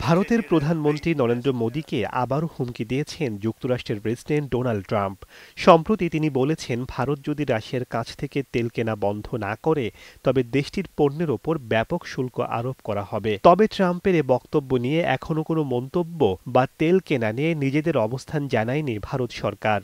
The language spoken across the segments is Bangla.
ভারতের প্রধানমন্ত্রী নরেন্দ্র মোদীকে আবারও হুমকি দিয়েছেন যুক্তরাষ্ট্রের প্রেসিডেন্ট ডোনাল্ড ট্রাম্প। সম্প্রতি তিনি বলেছেন, ভারত যদি রাশিয়ার কাছ থেকে তেল কেনা বন্ধ না করে তবে দেশটির পণ্যের ওপর ব্যাপক শুল্ক আরোপ করা হবে। তবে ট্রাম্পের এ বক্তব্য নিয়ে এখনো কোনো মন্তব্য বা তেল কেনা নিয়ে নিজেদের অবস্থান জানায়নি ভারত সরকার।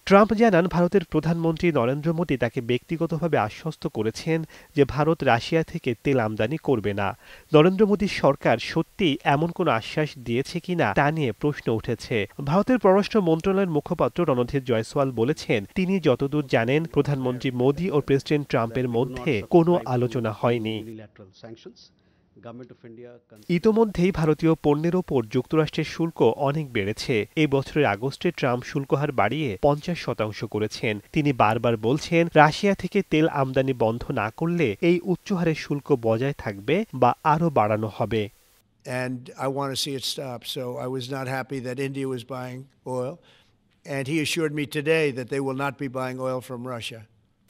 ট্রাম্প জানান, ভারতের প্রধানমন্ত্রী নরেন্দ্র মোদী তাকে ব্যক্তিগতভাবে আশ্বস্ত করেছেন যে ভারত রাশিয়া থেকে তেল আমদানি করবে না। নরেন্দ্র মোদীর সরকার সত্যিই এমন কোনো আশ্বাস দিয়েছে কিনা তা নিয়ে প্রশ্ন উঠেছে। ভারতের পররাষ্ট্র মন্ত্রণালয়ের মুখপাত্র রণধীর জয়সওয়াল বলেছেন, তিনি যতদূর জানেন প্রধানমন্ত্রী মোদী ও প্রেসিডেন্ট ট্রাম্পের মধ্যে কোনো আলোচনা হয়নি। ইতোমধ্যেই ভারতীয় পণ্যের ওপর যুক্তরাষ্ট্রের শুল্ক অনেক বেড়েছে। এই বছরের আগস্টে ট্রাম্প শুল্ক হার বাড়িয়ে 50% করেছেন। তিনি বারবার বলছেন, রাশিয়া থেকে তেল আমদানি বন্ধ না করলে এই উচ্চ হারের শুল্ক বজায় থাকবে বা আরও বাড়ানো হবে। And I want to see it stop. So I was not happy that India was buying oil. And he assured me today that they will not be buying oil from Russia.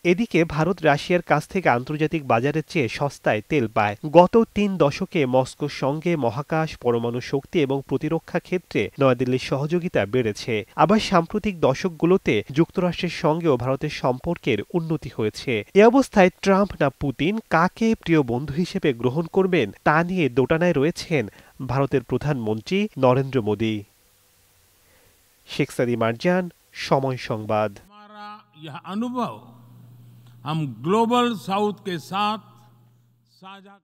এদিকে ভারত রাশিয়ার কাছ থেকে আন্তর্জাতিক বাজারের চেয়ে সস্তায় তেল পায়। গত 3 দশকে মস্কোর সঙ্গে মহাকাশ, পরমাণু শক্তি এবং প্রতিরক্ষা ক্ষেত্রে নয়াদিল্লির সহযোগিতা বেড়েছে। আবার সাম্প্রতিক দশকগুলোতে যুক্তরাষ্ট্রের সঙ্গেও ভারতের সম্পর্কের উন্নতি হয়েছে। এ অবস্থায় ট্রাম্প না পুতিন কাকে প্রিয় বন্ধু হিসেবে গ্রহণ করবেন তা নিয়ে দোটানায় রয়েছেন ভারতের প্রধানমন্ত্রী নরেন্দ্র মোদী। শেখ সাদি মারজান, সময় সংবাদ। हम ग्लोबल साउथ के साथ साझा